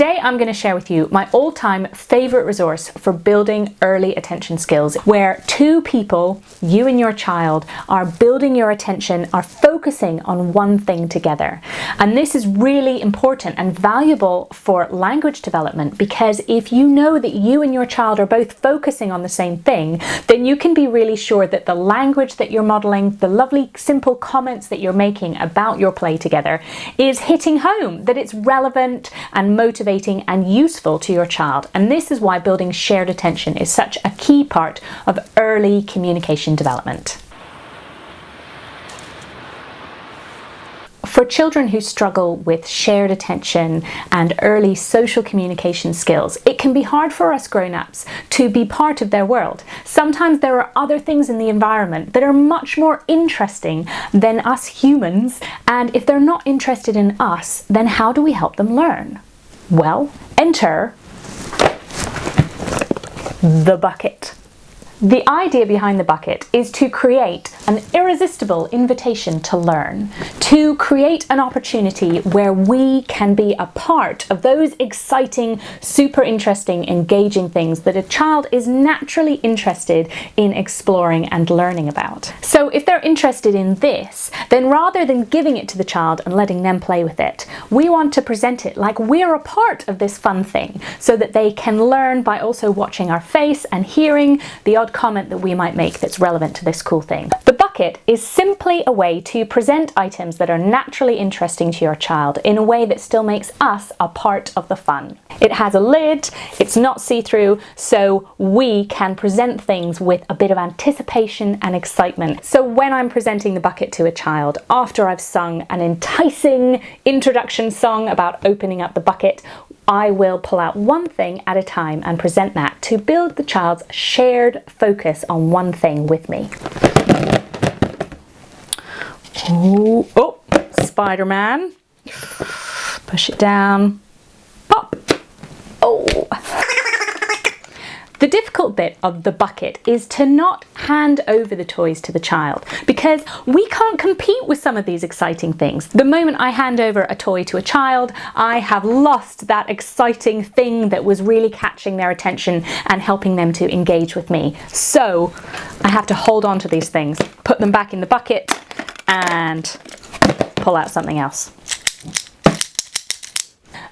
Today I'm going to share with you my all-time favorite resource for building early attention skills, where two people, you and your child, are building your attention, are focusing on one thing together. And this is really important and valuable for language development, because if you know that you and your child are both focusing on the same thing, then you can be really sure that the language that you're modeling, the lovely simple comments that you're making about your play together is hitting home, that it's relevant and motivating and useful to your child. And this is why building shared attention is such a key part of early communication development. For children who struggle with shared attention and early social communication skills, it can be hard for us grown-ups to be part of their world. Sometimes there are other things in the environment that are much more interesting than us humans, and if they're not interested in us, then how do we help them learn? Well, enter the bucket. The idea behind the bucket is to create an irresistible invitation to learn, to create an opportunity where we can be a part of those exciting, super interesting, engaging things that a child is naturally interested in exploring and learning about. So if they're interested in this, then rather than giving it to the child and letting them play with it, we want to present it like we're a part of this fun thing, so that they can learn by also watching our face and hearing the odd comment that we might make that's relevant to this cool thing. The bucket is simply a way to present items that are naturally interesting to your child in a way that still makes us a part of the fun. It has a lid, it's not see-through, so we can present things with a bit of anticipation and excitement. So when I'm presenting the bucket to a child, after I've sung an enticing introduction song about opening up the bucket, I will pull out one thing at a time and present that to build the child's shared focus on one thing with me. Oh, Spider-Man. Push it down. Pop. Oh. The difficult bit of the bucket is to not hand over the toys to the child, because we can't compete with some of these exciting things. The moment I hand over a toy to a child, I have lost that exciting thing that was really catching their attention and helping them to engage with me. So I have to hold on to these things, put them back in the bucket, and pull out something else.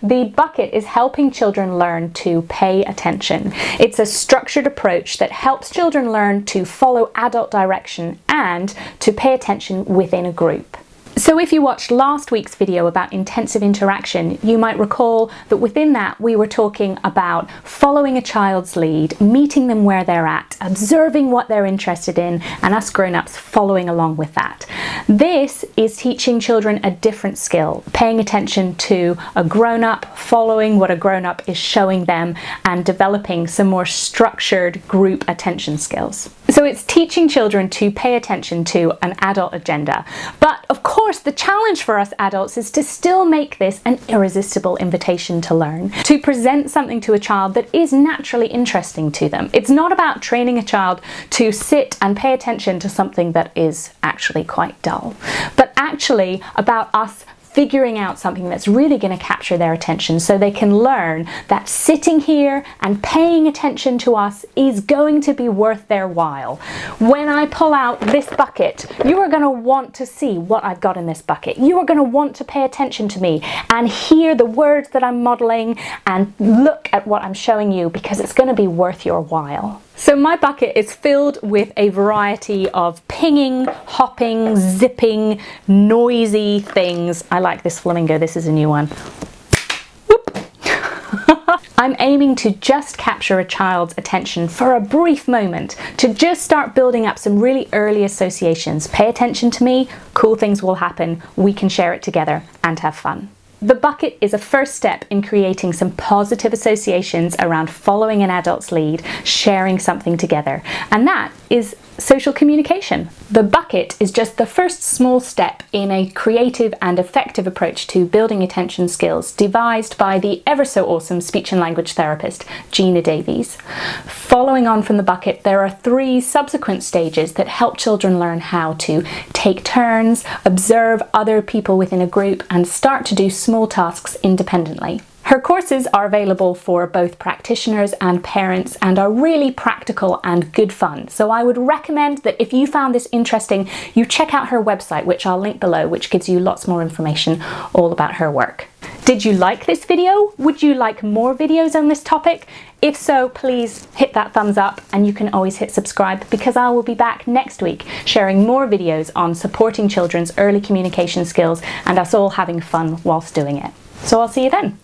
The bucket is helping children learn to pay attention. It's a structured approach that helps children learn to follow adult direction and to pay attention within a group. So if you watched last week's video about intensive interaction, you might recall that within that we were talking about following a child's lead, meeting them where they're at, observing what they're interested in, and us grown-ups following along with that. This is teaching children a different skill, paying attention to a grown-up, following what a grown-up is showing them, and developing some more structured group attention skills. So it's teaching children to pay attention to an adult agenda. But of course, the challenge for us adults is to still make this an irresistible invitation to learn, to present something to a child that is naturally interesting to them. It's not about training a child to sit and pay attention to something that is actually quite dull, but actually about us figuring out something that's really going to capture their attention, so they can learn that sitting here and paying attention to us is going to be worth their while. When I pull out this bucket, you are going to want to see what I've got in this bucket. You are going to want to pay attention to me and hear the words that I'm modeling and look at what I'm showing you, because it's going to be worth your while. So my bucket is filled with a variety of pinging, hopping, zipping, noisy things. I like this flamingo, this is a new one. Whoop. I'm aiming to just capture a child's attention for a brief moment, to just start building up some really early associations. Pay attention to me, cool things will happen, we can share it together and have fun. The bucket is a first step in creating some positive associations around following an adult's lead, sharing something together, and that is social communication. The bucket is just the first small step in a creative and effective approach to building attention skills devised by the ever so awesome speech and language therapist Gina Davies. Following on from the bucket, there are 3 subsequent stages that help children learn how to take turns, observe other people within a group, and start to do small tasks independently. Her courses are available for both practitioners and parents and are really practical and good fun. So I would recommend that if you found this interesting, you check out her website, which I'll link below, which gives you lots more information all about her work. Did you like this video? Would you like more videos on this topic? If so, please hit that thumbs up, and you can always hit subscribe, because I will be back next week sharing more videos on supporting children's early communication skills and us all having fun whilst doing it. So I'll see you then.